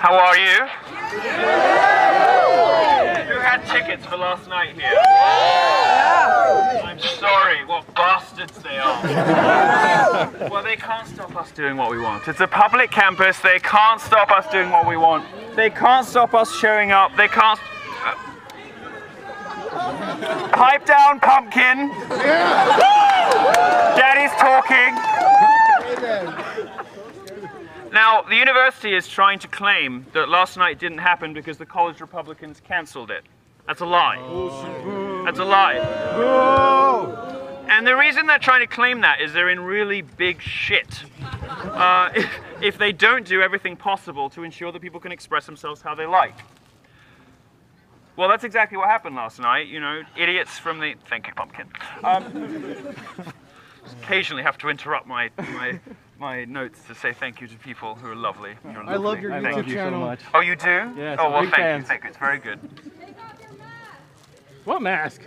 How are you? Who had tickets for last night here? I'm sorry, what bastards they are. Well, they can't stop us doing what we want. It's a public campus, they can't stop us doing what we want. They can't stop us showing up, they can't... Pipe down, pumpkin! Daddy's talking! Now, the university is trying to claim that last night didn't happen because the college Republicans cancelled it. That's a lie. That's a lie. And the reason they're trying to claim that is they're in really big shit. If they don't do everything possible to ensure that people can express themselves how they like. Well, that's exactly what happened last night. You know, idiots from the... Thank you, pumpkin. Occasionally have to interrupt my notes to say thank you to people who are lovely. Lovely. I love your YouTube channel. So much. Oh, you do? Yes, oh, well, big thank fans. you. Thank you. It's very good. What mask?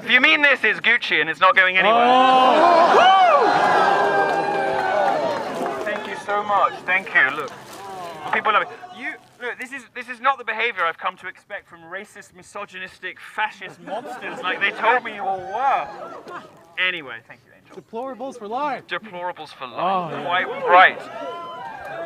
If you mean this, it's Gucci and it's not going anywhere. Oh! Thank you so much. Thank you. Look, people love it. Look, this is not the behavior I've come to expect from racist, misogynistic, fascist mobsters like they told me you all were. Anyway, thank you, Angel. Deplorables for life. Deplorables for life. Oh, yeah. Quite right.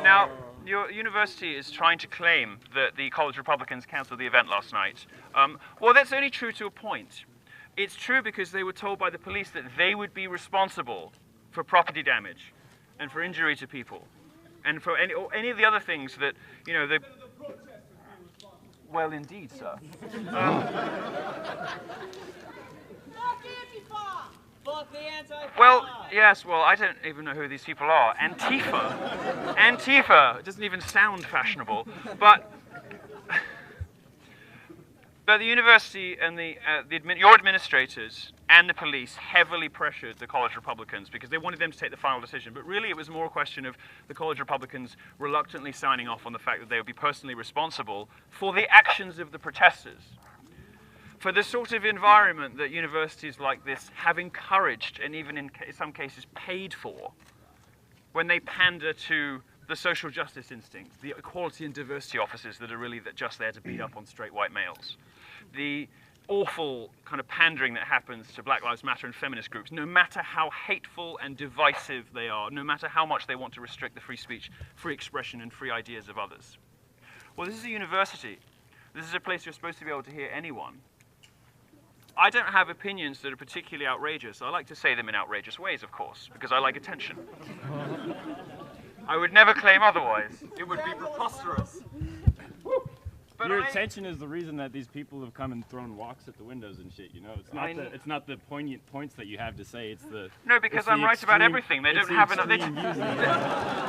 Now, your university is trying to claim that the college Republicans cancelled the event last night. Well, that's only true to a point. It's true because they were told by the police that they would be responsible for property damage and for injury to people and for any of the other things that, you know, well, indeed, sir. Well, yes, well, I don't even know who these people are. Antifa. Antifa. It doesn't even sound fashionable. But the university and your administrators and the police heavily pressured the college Republicans because they wanted them to take the final decision. But really, it was more a question of the college Republicans reluctantly signing off on the fact that they would be personally responsible for the actions of the protesters. For the sort of environment that universities like this have encouraged and even in some cases paid for when they pander to the social justice instincts, the equality and diversity officers that are really just there to beat up on straight white males. The awful kind of pandering that happens to Black Lives Matter and feminist groups, no matter how hateful and divisive they are, no matter how much they want to restrict the free speech, free expression and free ideas of others. Well, this is a university. This is a place you're supposed to be able to hear anyone. I don't have opinions that are particularly outrageous. I like to say them in outrageous ways, of course, because I like attention. I would never claim otherwise. It would be preposterous. But Your attention is the reason that these people have come and thrown rocks at the windows and shit, you know? It's not the poignant points that you have to say, it's the... No, because I'm right about everything. They don't have enough...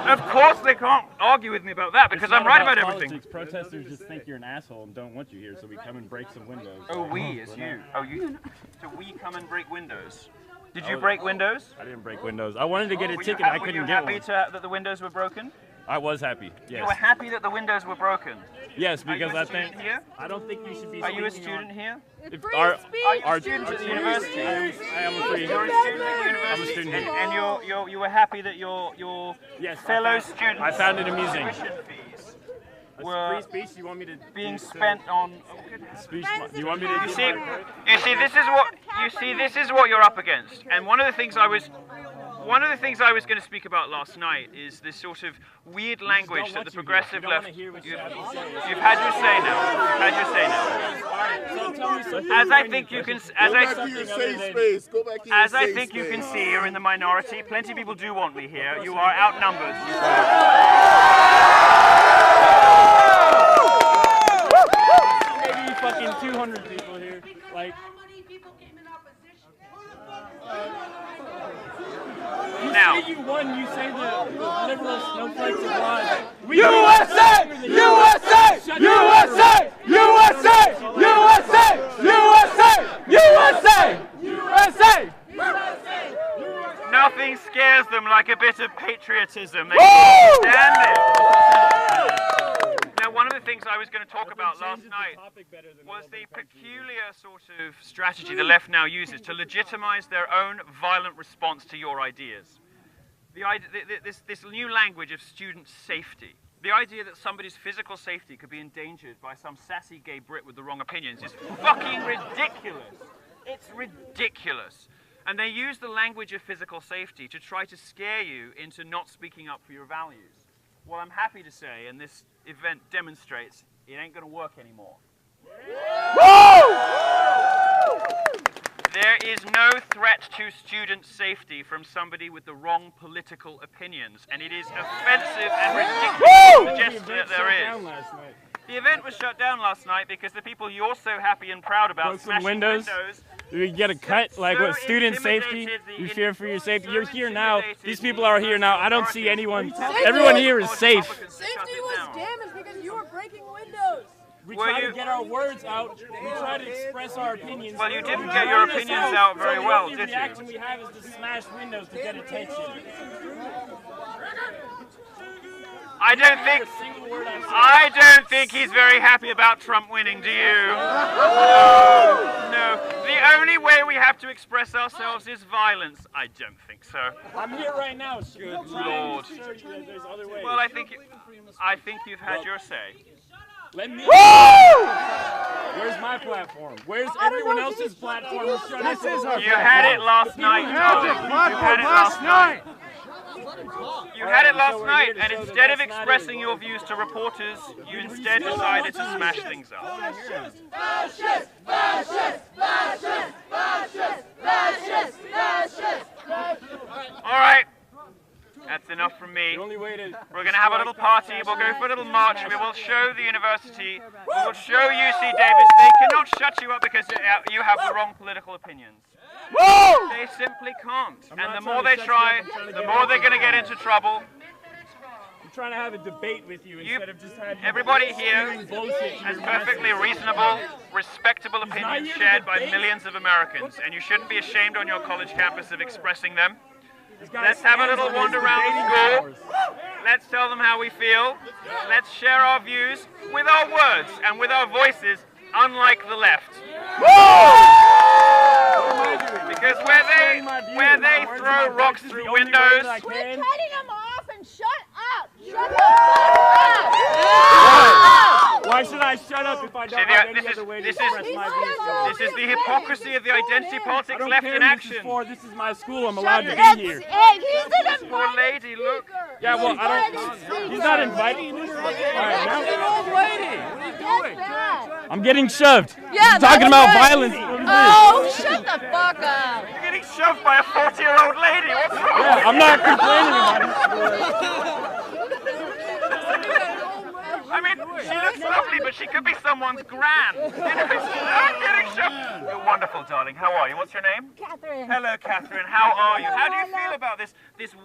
Of Of course they can't argue with me about that, because I'm right about everything. Protesters just think you're an asshole and don't want you here, so we come and break some windows. Oh, we is you. Oh, you. So we come and break windows. Did you break windows? I didn't break windows. I wanted to get a ticket, I couldn't get one. Were you happy that the windows were broken? I was happy, yes. You were happy that the windows were broken? Yes, because I think... Here? I don't think you should be... Are you a student here? Are you a student at the university? I am a student. You're a student at the university? I'm a student here. And you were happy that your fellow students... I found it amusing. Were free speech? You want me to being spent on speech? You want me to? You see, this is what you're up against. And one of the things I was going to speak about last night is this sort of weird language that the progressive left. You've had your say now. You've had your say now. As I think you can see, you're in the minority. Plenty of people do want me here. You are outnumbered. Maybe fucking 200 people here. Like. Now. You won, you say the liberal snowflakes of lies. USA! USA! USA! USA! USA! USA! USA! Nothing scares them like a bit of patriotism. They can't stand it. Now, one of the things I was going to talk about last night was the peculiar sort of strategy the left now uses to legitimize their own violent response to your ideas. this new language of student safety. The idea that somebody's physical safety could be endangered by some sassy gay Brit with the wrong opinions is fucking ridiculous. It's ridiculous. And they use the language of physical safety to try to scare you into not speaking up for your values. Well, I'm happy to say, and this event demonstrates, it ain't going to work anymore. There is no threat to student safety from somebody with the wrong political opinions, and it is offensive and ridiculous to suggest that there is. The event was shut down last night because the people you're so happy and proud about smashing windows. You get a cut, like what, student safety? You fear for your safety? You're here now. These people are here now. I don't see anyone. Everyone here is safe. Safety was damaged because you were breaking windows. We try to get our words out. We try to express our opinions. Well, you didn't get your opinions out very well, did you? The reaction we have is to smash windows to get attention. I don't think he's very happy about Trump winning, do you? No. The only way we have to express ourselves is violence. I don't think so. I'm here right now. Good Lord. There's other ways. Well, I think you've had your say. Let me. Where's my platform? Where's everyone else's platform? This is our You had it last night. You had it last night. You had it last night, and instead of expressing your views to reporters, you instead decided to smash things up. Fascist! Fascist! Fascist! Fascist! Fascist! Fascist! All right. That's enough from me. We're going to have a little party. We'll go for a little march. We will show the university. We will show UC Davis. They cannot shut you up because you have the wrong political opinions. They simply can't. And the more they try, the more they're going to get into trouble. I'm trying to have a debate with you instead of just having everybody here has perfectly reasonable, respectable opinions shared by millions of Americans. And you shouldn't be ashamed on your college campus of expressing them. Let's have a little wander around the school. Let's tell them how we feel. Let's share our views with our words and with our voices, unlike the left. Because where they throw rocks through windows. Quit cutting them off and shut up! Shut the fuck up! Why should I shut up if I don't have any other way to express my views? This is the hypocrisy of the identity politics left in action. This is my school. I'm allowed to be here. He's an Poor lady, look. Yeah, well, I don't. He's not inviting me. All right, now. old lady. What are you doing? I'm getting shoved. Yeah, You're talking about violence. Oh, shut the fuck up. You're getting shoved by a 40-year-old lady. What's wrong? Yeah, I'm not complaining about it. I mean, she looks lovely, but she could be someone's gran. You know, I'm getting shoved. You're wonderful, darling. How are you? What's your name? Catherine. Hello, Catherine. How are you? How do you feel about this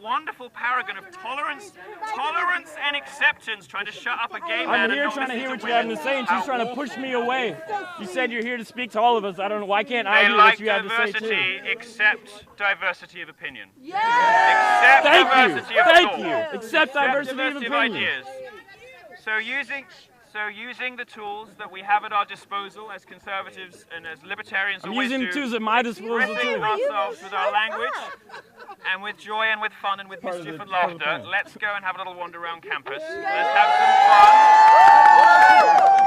wonderful paragon of tolerance and acceptance trying to shut up a gay man? I'm here trying to hear what you have to say, and she's trying to push me away. You said you're here to speak to all of us. I don't know. Why can't I hear what you have to say, too? They like diversity, except diversity of opinion. Yeah. Accept diversity of thought. Thank you. Accept diversity of opinion. Ideas. So using the tools that we have at our disposal as conservatives and as libertarians, I'm using the tools at my disposal expressing too. ourselves with our language and with joy and with fun and with mischief and laughter. Let's go and have a little wander around campus. Let's have some fun.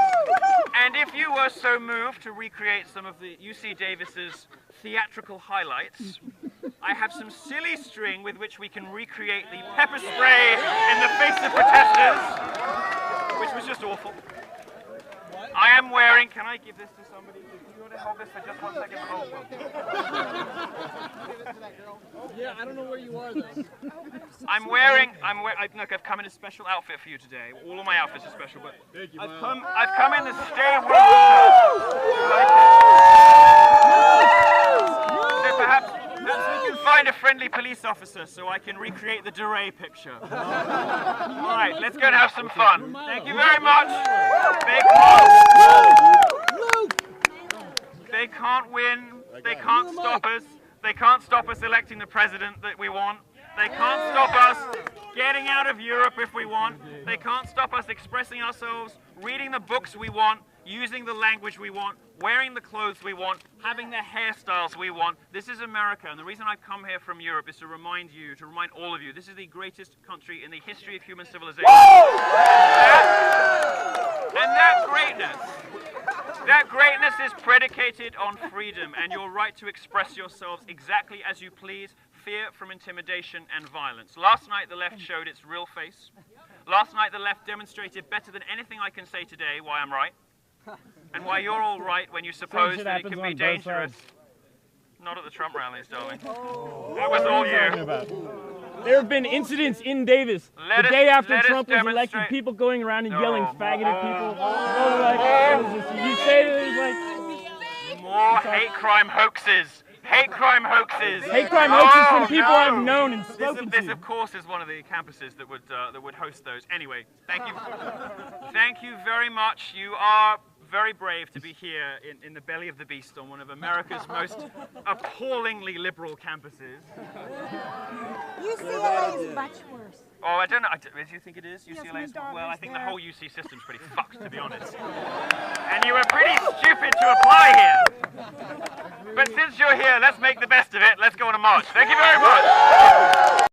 And if you were so moved to recreate some of the UC Davis's theatrical highlights, I have some silly string with which we can recreate the pepper spray in the face of protesters, which was just awful. I am wearing, can I give this to somebody? Do you want to hold this for just 1 second? Yeah, I don't know where you are though. Look, I've come in a special outfit for you today. All of my outfits are special, but I've come in the Stay Woke shirt. So perhaps we can find a friendly police officer so I can recreate the DeRay picture. All right, let's go and have some fun. Thank you very much. They can't win. They can't stop us. They can't stop us electing the president that we want. They can't stop us getting out of Europe if we want. They can't stop us expressing ourselves, reading the books we want, using the language we want, wearing the clothes we want, having the hairstyles we want. This is America, and the reason I've come here from Europe is to remind you, to remind all of you, this is the greatest country in the history of human civilization. And that greatness is predicated on freedom and your right to express yourselves exactly as you please, fear from intimidation and violence. Last night the left showed its real face. Last night the left demonstrated better than anything I can say today why I'm right. And why you're all right when you suppose that it can be dangerous. Not at the Trump rallies, darling. That was all you. There have been incidents in Davis the day after Trump was elected, people going around and yelling faggot at people. You say there's like... More hate crime hoaxes. Hate crime hoaxes. Hate crime hoaxes from people I've known and spoken This, to. of course, is one of the campuses that would host those. Anyway, thank you. Thank you very much. You are very brave to be here in the belly of the beast on one of America's most appallingly liberal campuses. UCLA is much worse. Oh, I don't know. Do you think it is? UCLA is? Well, I think the whole UC system's pretty fucked, to be honest. And you were pretty stupid to apply here. But since you're here, let's make the best of it. Let's go on a march. Thank you very much.